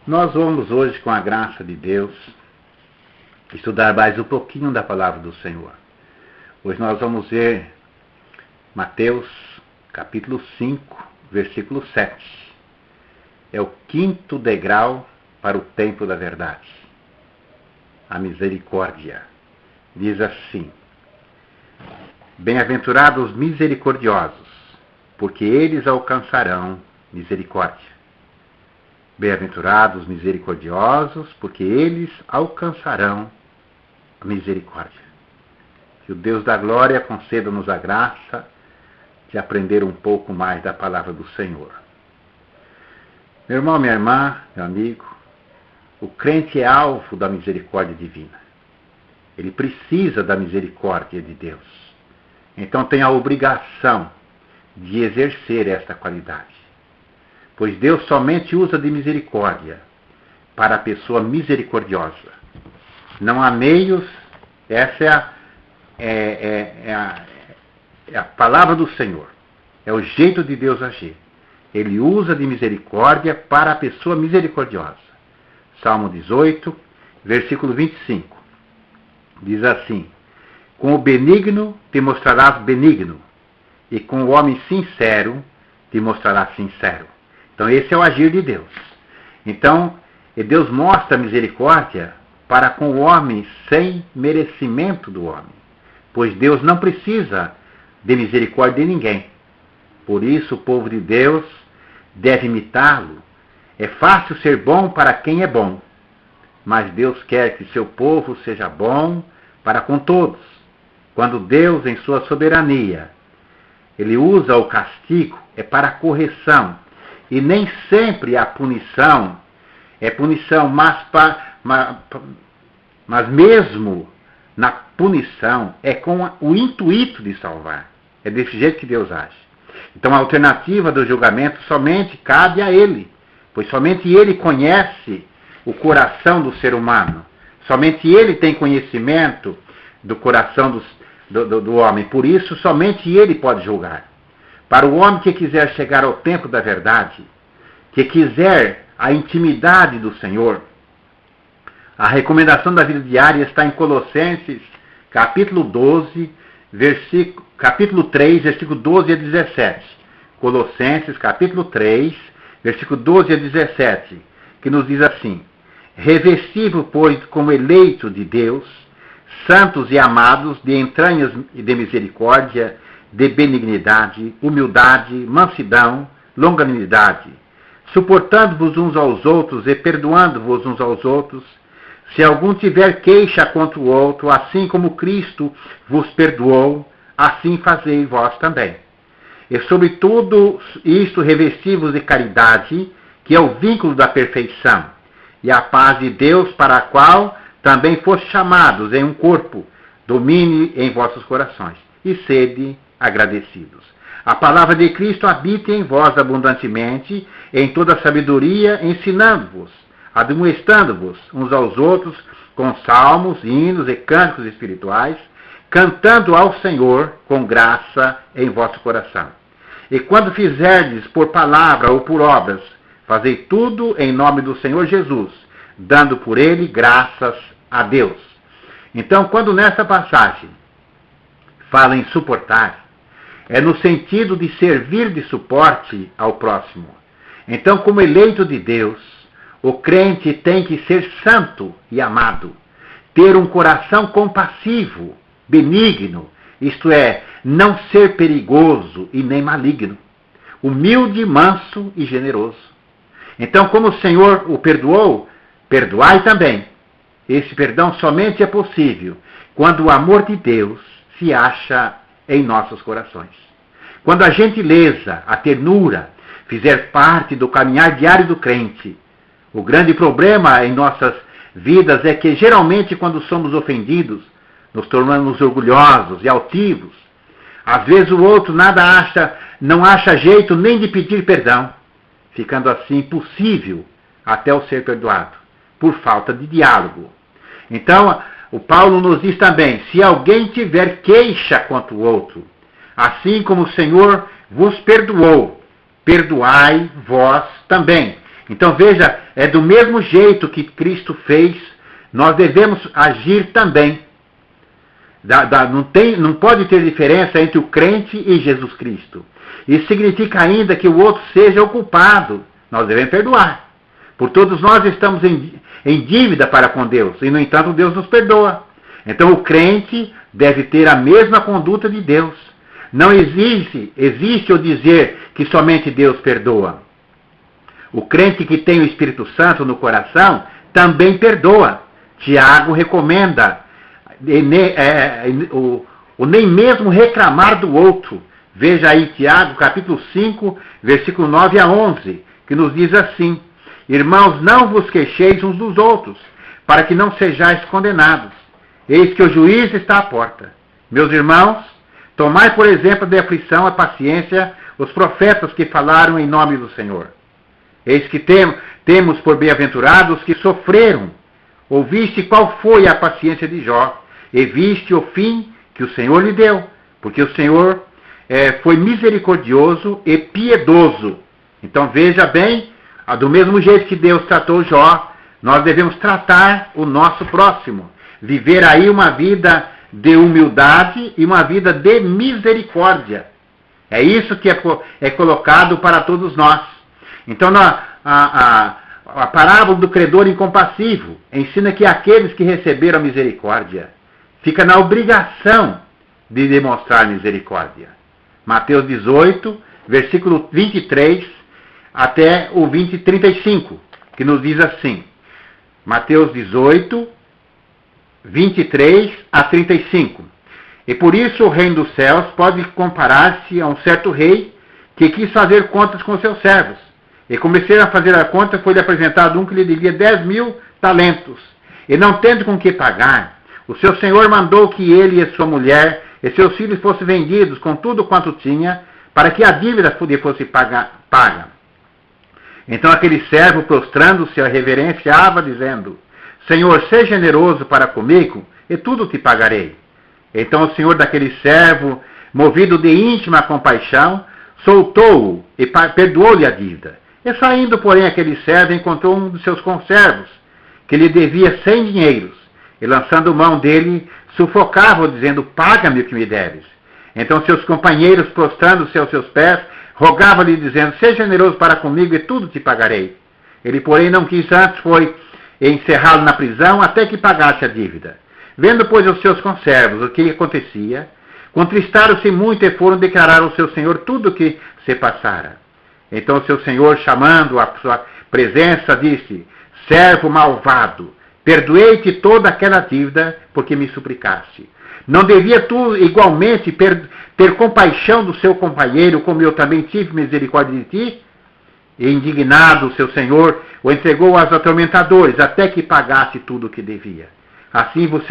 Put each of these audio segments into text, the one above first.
Nós vamos hoje, com a graça de Deus, estudar mais um pouquinho da palavra do Senhor. Hoje nós vamos ver Mateus, capítulo 5, versículo 7. É o quinto degrau para o templo da verdade. A misericórdia. Diz assim: Bem-aventurados os misericordiosos, porque eles alcançarão misericórdia. Bem-aventurados os misericordiosos, porque eles alcançarão a misericórdia. Que o Deus da glória conceda-nos a graça de aprender um pouco mais da palavra do Senhor. Meu irmão, minha irmã, meu amigo, o crente é alvo da misericórdia divina. Ele precisa da misericórdia de Deus. Então tem a obrigação de exercer esta qualidade. Pois Deus somente usa de misericórdia para a pessoa misericordiosa. Não há meios, essa é a palavra do Senhor. É o jeito de Deus agir. Ele usa de misericórdia para a pessoa misericordiosa. Salmo 18, versículo 25. Diz assim: Com o benigno te mostrarás benigno, e com o homem sincero te mostrarás sincero. Então esse é o agir de Deus. Então, Deus mostra misericórdia para com o homem sem merecimento do homem. Pois Deus não precisa de misericórdia de ninguém. Por isso o povo de Deus deve imitá-lo. É fácil ser bom para quem é bom. Mas Deus quer que seu povo seja bom para com todos. Quando Deus, em sua soberania, Ele usa o castigo, é para a correção. E nem sempre a punição é punição, mas mesmo na punição é com o intuito de salvar. É desse jeito que Deus age. Então a alternativa do julgamento somente cabe a Ele, pois somente Ele conhece o coração do ser humano. Somente Ele tem conhecimento do coração do homem. Por isso, somente Ele pode julgar. Para o homem que quiser chegar ao tempo da verdade, que quiser a intimidade do Senhor, a recomendação da vida diária está em Colossenses, capítulo 3, versículo 12 a 17. Colossenses, capítulo 3, versículo 12 a 17, que nos diz assim: Revesti-vos, pois, como eleito de Deus, santos e amados, de entranhas de misericórdia, de benignidade, humildade, mansidão, longanimidade, suportando-vos uns aos outros e perdoando-vos uns aos outros, se algum tiver queixa contra o outro, assim como Cristo vos perdoou, assim fazei vós também. E sobre tudo isto revesti-vos de caridade, que é o vínculo da perfeição, e a paz de Deus, para a qual também foste chamados em um corpo, domine em vossos corações, e sede agradecidos. A palavra de Cristo habite em vós abundantemente, em toda sabedoria, ensinando-vos, admoestando-vos uns aos outros com salmos, hinos e cânticos espirituais, cantando ao Senhor com graça em vosso coração. E quando fizerdes por palavra ou por obras, fazei tudo em nome do Senhor Jesus, dando por ele graças a Deus. Então, quando nessa passagem fala em suportar, é no sentido de servir de suporte ao próximo. Então, como eleito de Deus, o crente tem que ser santo e amado, ter um coração compassivo, benigno, isto é, não ser perigoso e nem maligno, humilde, manso e generoso. Então, como o Senhor o perdoou, perdoai também. Esse perdão somente é possível quando o amor de Deus se acha em nossos corações. Quando a gentileza, a ternura, fizer parte do caminhar diário do crente, o grande problema em nossas vidas é que, geralmente, quando somos ofendidos, nos tornamos orgulhosos e altivos. Às vezes o outro não acha jeito nem de pedir perdão, ficando assim impossível até o ser perdoado, por falta de diálogo. Então, o Paulo nos diz também: se alguém tiver queixa contra o outro, assim como o Senhor vos perdoou, perdoai vós também. Então veja, é do mesmo jeito que Cristo fez, nós devemos agir também. Não pode ter diferença entre o crente e Jesus Cristo. Isso significa ainda que o outro seja o culpado. Nós devemos perdoar. Por todos nós estamos em dívida para com Deus, e no entanto Deus nos perdoa. Então o crente deve ter a mesma conduta de Deus. Não existe o dizer que somente Deus perdoa. O crente que tem o Espírito Santo no coração também perdoa. Tiago recomenda o nem mesmo reclamar do outro. Veja aí Tiago, capítulo 5, versículo 9 a 11, que nos diz assim: Irmãos, não vos queixeis uns dos outros, para que não sejais condenados. Eis que o juiz está à porta. Meus irmãos, tomai por exemplo de aflição a paciência os profetas que falaram em nome do Senhor. Eis que temos por bem-aventurados que sofreram. Ouviste qual foi a paciência de Jó, e viste o fim que o Senhor lhe deu, porque o Senhor foi misericordioso e piedoso. Então veja bem, do mesmo jeito que Deus tratou Jó, nós devemos tratar o nosso próximo. Viver aí uma vida de humildade e uma vida de misericórdia. É isso que é colocado para todos nós. Então a parábola do credor incompassivo ensina que aqueles que receberam misericórdia fica na obrigação de demonstrar misericórdia. Mateus 18, versículo 23 até o 35, que nos diz assim. Mateus 18, 23 a 35. E por isso o reino dos céus pode comparar-se a um certo rei que quis fazer contas com seus servos. E comecei a fazer a conta, foi-lhe apresentado um que lhe devia 10.000 talentos. E não tendo com que pagar, o seu senhor mandou que ele e sua mulher e seus filhos fossem vendidos com tudo quanto tinha, para que a dívida fosse paga. Então aquele servo, prostrando-se, reverenciava, dizendo: Senhor, seja generoso para comigo, e tudo te pagarei. Então o senhor daquele servo, movido de íntima compaixão, soltou-o e perdoou-lhe a dívida. E saindo, porém, aquele servo encontrou um dos seus conservos, que lhe devia 100 dinheiros, e lançando mão dele, sufocava-o, dizendo: Paga-me o que me deves. Então seus companheiros, prostrando-se aos seus pés, rogavam-lhe, dizendo: Seja generoso para comigo, e tudo te pagarei. Ele, porém, não quis, antes foi encerrá-lo na prisão, até que pagasse a dívida. Vendo, pois, os seus conservos o que acontecia, contristaram-se muito e foram declarar ao seu senhor tudo o que se passara. Então o seu senhor, chamando a sua presença, disse: Servo malvado, perdoei-te toda aquela dívida, porque me suplicaste. Não devia tu igualmente ter compaixão do seu companheiro, como eu também tive misericórdia de ti? E indignado o seu senhor, o entregou aos atormentadores, até que pagasse tudo o que devia. Assim vos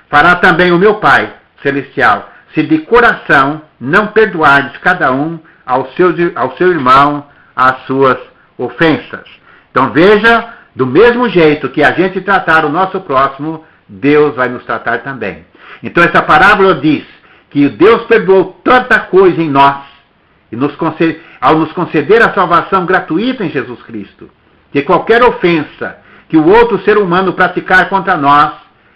fará também o meu Pai celestial, se de coração não perdoardes cada um ao seu irmão as suas ofensas. Então veja, do mesmo jeito que a gente tratar o nosso próximo, Deus vai nos tratar também. Então essa parábola diz que Deus perdoou tanta coisa em nós, e ao nos conceder a salvação gratuita em Jesus Cristo, que qualquer ofensa que o outro ser humano praticar contra nós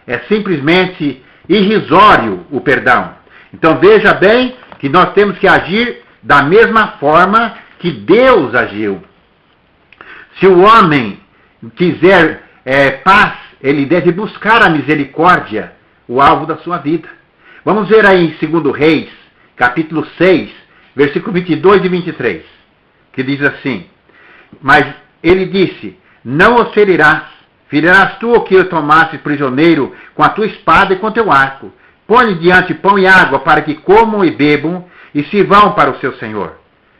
é simplesmente irrisório o perdão. Então veja bem que nós temos que agir da mesma forma que Deus agiu. Se o homem quiser paz, ele deve buscar a misericórdia, o alvo da sua vida. Vamos ver aí em 2 Reis, capítulo 6, versículo 22 e 23, que diz assim: Mas ele disse: Não os ferirás tu o que eu tomasse prisioneiro com a tua espada e com teu arco. Põe diante pão e água, para que comam e bebam, e se vão para o seu senhor.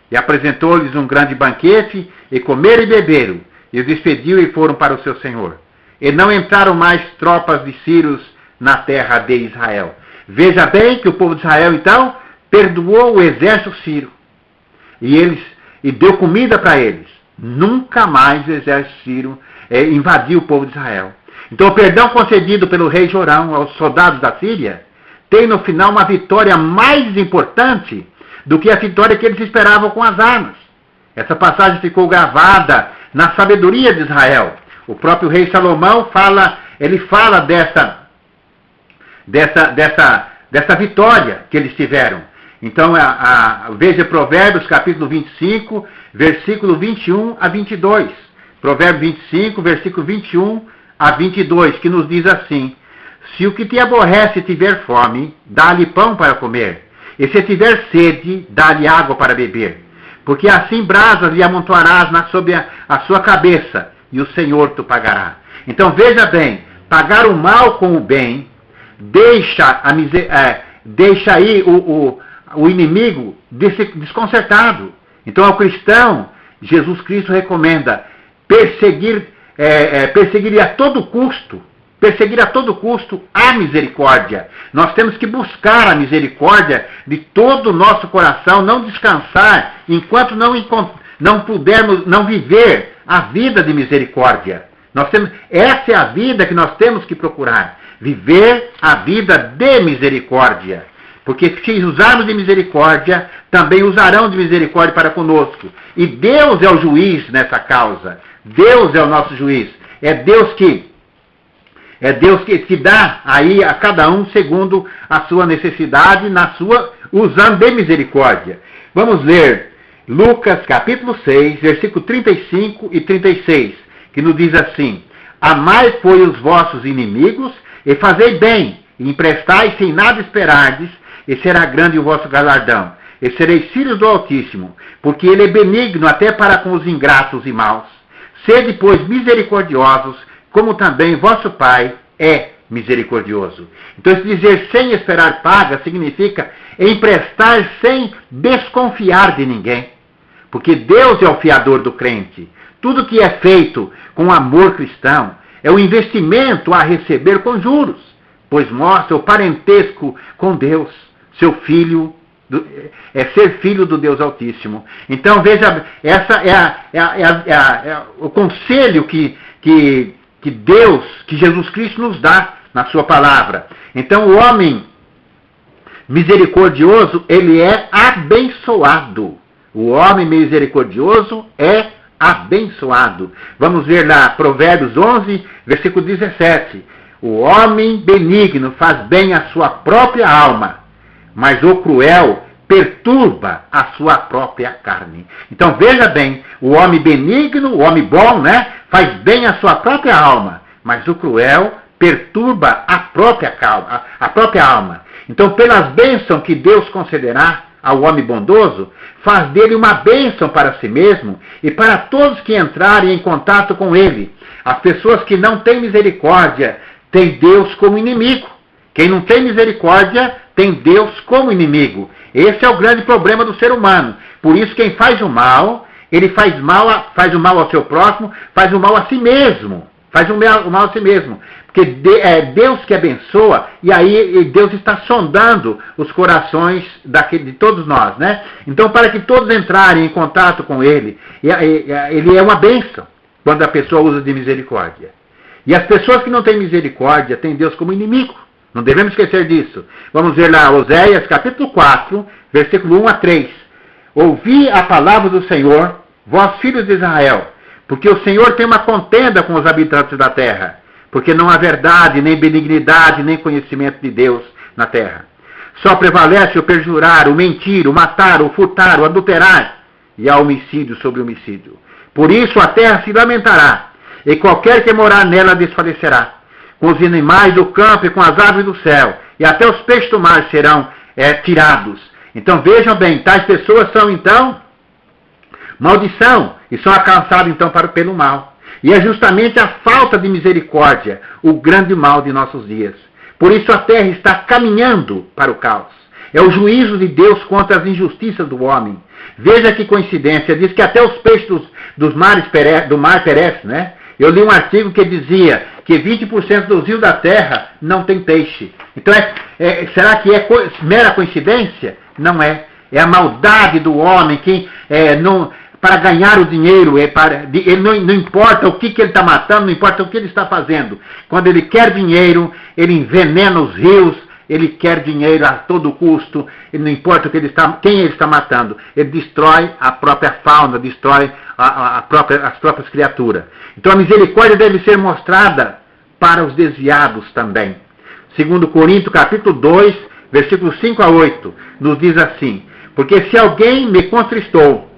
E apresentou-lhes um grande banquete, e comeram e beberam, e os despediu e foram para o seu senhor. E não entraram mais tropas de sírios na terra de Israel. Veja bem que o povo de Israel, então, perdoou o exército sírio. E deu comida para eles. Nunca mais o exército sírio invadiu o povo de Israel. Então o perdão concedido pelo rei Jorão aos soldados da Síria tem no final uma vitória mais importante do que a vitória que eles esperavam com as armas. Essa passagem ficou gravada na sabedoria de Israel. O próprio rei Salomão fala dessa vitória que eles tiveram. Então, veja Provérbios capítulo 25, versículo 21 a 22. Provérbios 25, versículo 21 a 22, que nos diz assim: se o que te aborrece tiver fome, dá-lhe pão para comer, e se tiver sede, dá-lhe água para beber. Porque assim brasas lhe amontoarás sobre a sua cabeça, e o Senhor te pagará. Então veja bem, pagar o mal com o bem, deixa aí o inimigo desconcertado. Então ao cristão, Jesus Cristo recomenda perseguir a todo custo, a misericórdia. Nós temos que buscar a misericórdia de todo o nosso coração, não descansar enquanto não pudermos não viver a vida de misericórdia. Essa é a vida que nós temos que procurar, viver a vida de misericórdia. Porque se usarmos de misericórdia, também usarão de misericórdia para conosco. E Deus é o juiz nessa causa. Deus é o nosso juiz. É Deus que dá aí a cada um segundo a sua necessidade, usando de misericórdia. Vamos ler Lucas capítulo 6, versículo 35 e 36, que nos diz assim: amai, pois, os vossos inimigos, e fazei bem, e emprestai sem nada esperardes, e será grande o vosso galardão. E sereis filhos do Altíssimo, porque ele é benigno até para com os ingratos e maus. Sede, pois, misericordiosos, como também vosso Pai é misericordioso. Então, esse dizer sem esperar paga significa emprestar sem desconfiar de ninguém. Porque Deus é o fiador do crente. Tudo que é feito com amor cristão é um investimento a receber com juros, pois mostra o parentesco com Deus, seu filho, ser filho do Deus Altíssimo. Então, veja, essa é o conselho que Jesus Cristo nos dá na sua palavra. Então, o homem misericordioso, ele é abençoado. O homem misericordioso é abençoado. Vamos ver lá, Provérbios 11, versículo 17. O homem benigno faz bem à sua própria alma, mas o cruel perturba a sua própria carne. Então veja bem, o homem benigno, o homem bom, né, faz bem à sua própria alma, mas o cruel perturba a própria alma. Então, pelas bênçãos que Deus concederá ao homem bondoso, faz dele uma bênção para si mesmo e para todos que entrarem em contato com ele. As pessoas que não têm misericórdia têm Deus como inimigo. Quem não tem misericórdia tem Deus como inimigo. Esse é o grande problema do ser humano. Por isso, quem faz o mal, ele faz o mal ao seu próximo, faz o mal a si mesmo. Faz o mal a si mesmo. Porque é Deus que abençoa, e aí Deus está sondando os corações de todos nós, né? Então, para que todos entrarem em contato com Ele, Ele é uma bênção quando a pessoa usa de misericórdia. E as pessoas que não têm misericórdia têm Deus como inimigo. Não devemos esquecer disso. Vamos ver lá, Oséias capítulo 4, versículo 1 a 3. Ouvi a palavra do Senhor, vós filhos de Israel, porque o Senhor tem uma contenda com os habitantes da terra, porque não há verdade, nem benignidade, nem conhecimento de Deus na terra. Só prevalece o perjurar, o mentir, o matar, o furtar, o adulterar, e há homicídio sobre homicídio. Por isso a terra se lamentará, e qualquer que morar nela desfalecerá. Com os animais do campo e com as aves do céu, e até os peixes do mar serão tirados. Então vejam bem, tais pessoas são então maldição, e são alcançadas então pelo mal. E é justamente a falta de misericórdia o grande mal de nossos dias. Por isso a terra está caminhando para o caos. É o juízo de Deus contra as injustiças do homem. Veja que coincidência, diz que até os peixes do mar perecem, né? Eu li um artigo que dizia que 20% dos rios da terra não tem peixe. Então, será que é mera coincidência? Não é. É a maldade do homem que para ganhar o dinheiro, não importa o que ele está matando, não importa o que ele está fazendo. Quando ele quer dinheiro, ele envenena os rios, ele quer dinheiro a todo custo, e não importa quem ele está matando, ele destrói a própria fauna, destrói as próprias criaturas. Então a misericórdia deve ser mostrada para os desviados também. 2 Coríntios capítulo 2, versículos 5 a 8, nos diz assim: porque se alguém me contristou,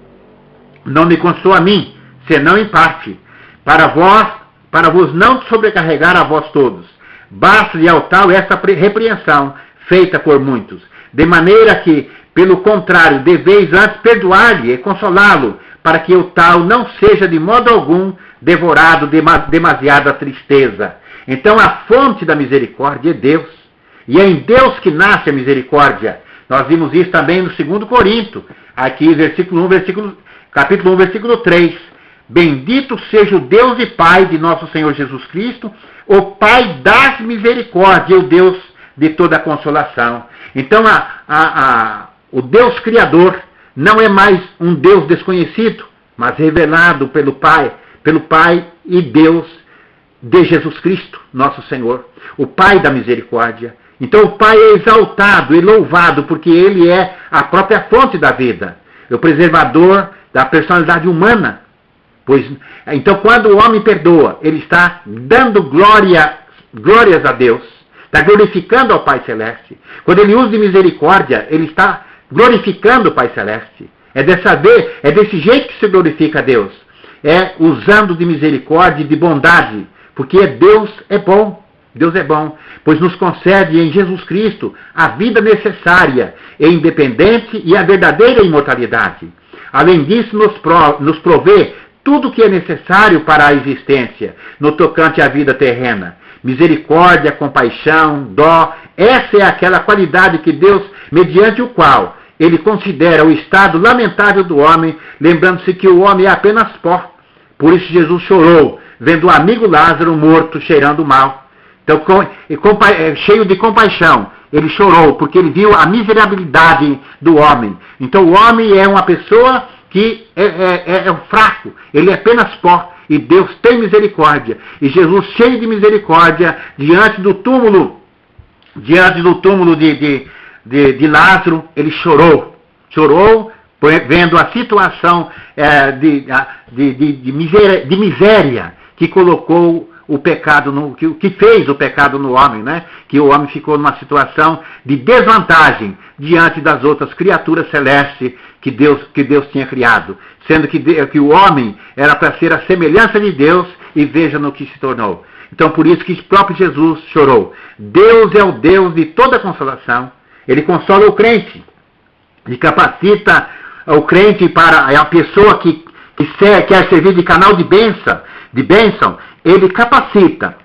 não me consola a mim, senão em parte, para vos não sobrecarregar a vós todos. Basta-lhe ao tal essa repreensão, feita por muitos, de maneira que, pelo contrário, deveis antes perdoar-lhe e consolá-lo, para que o tal não seja de modo algum devorado de demasiada tristeza. Então a fonte da misericórdia é Deus, e é em Deus que nasce a misericórdia. Nós vimos isso também no 2 Coríntios, aqui capítulo 1, versículo 3. Bendito seja o Deus e Pai de nosso Senhor Jesus Cristo, o Pai das misericórdias, o Deus de toda a consolação. Então o Deus Criador não é mais um Deus desconhecido, mas revelado pelo Pai e Deus de Jesus Cristo, nosso Senhor, o Pai da misericórdia. Então o Pai é exaltado e louvado, porque Ele é a própria fonte da vida, o preservador da personalidade humana. Então quando o homem perdoa, ele está dando glórias a Deus, está glorificando ao Pai Celeste. Quando ele usa de misericórdia, ele está glorificando o Pai Celeste. É desse jeito que se glorifica a Deus. É usando de misericórdia e de bondade, porque Deus é bom. Deus é bom, pois nos concede em Jesus Cristo a vida necessária e independente e a verdadeira imortalidade. Além disso, nos provê tudo o que é necessário para a existência, no tocante à vida terrena. Misericórdia, compaixão, dó, essa é aquela qualidade que Deus, mediante o qual Ele considera o estado lamentável do homem, lembrando-se que o homem é apenas pó. Por isso Jesus chorou, vendo o amigo Lázaro morto, cheirando mal. Então, cheio de compaixão, ele chorou, porque ele viu a miserabilidade do homem. Então, o homem é uma pessoa que é fraco, ele é apenas pó, e Deus tem misericórdia. E Jesus, cheio de misericórdia, diante do túmulo de Lázaro, ele chorou, vendo a situação de miséria que colocou o pecado, que fez o pecado no homem, né? Que o homem ficou numa situação de desvantagem diante das outras criaturas celestes que Deus tinha criado, sendo que o homem era para ser a semelhança de Deus, e veja no que se tornou. Então por isso que o próprio Jesus chorou. Deus é o Deus de toda consolação. Ele consola o crente e capacita o crente para a pessoa que quer servir de canal de bênção, ele capacita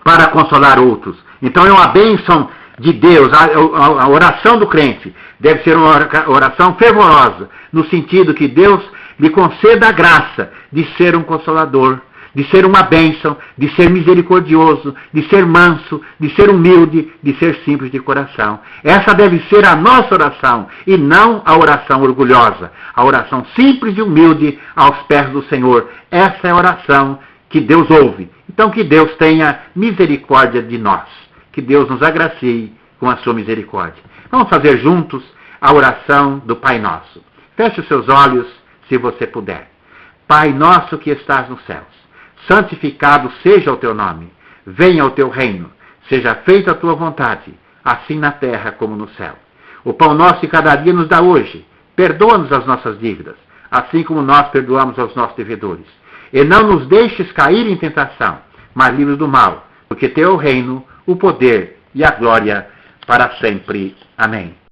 para consolar outros. Então é uma bênção de Deus. A oração do crente deve ser uma oração fervorosa, no sentido que Deus lhe conceda a graça de ser um consolador, de ser uma bênção, de ser misericordioso, de ser manso, de ser humilde, de ser simples de coração. Essa deve ser a nossa oração, e não a oração orgulhosa. A oração simples e humilde aos pés do Senhor. Essa é a oração que Deus ouve. Então que Deus tenha misericórdia de nós. Que Deus nos agracie com a sua misericórdia. Vamos fazer juntos a oração do Pai Nosso. Feche os seus olhos, se você puder. Pai nosso que estás nos céus, santificado seja o teu nome. Venha o teu reino. Seja feita a tua vontade, assim na terra como no céu. O pão nosso de cada dia nos dá hoje. Perdoa-nos as nossas dívidas, assim como nós perdoamos aos nossos devedores. E não nos deixes cair em tentação, mas livre do mal, porque teu é o reino, o poder e a glória para sempre. Amém.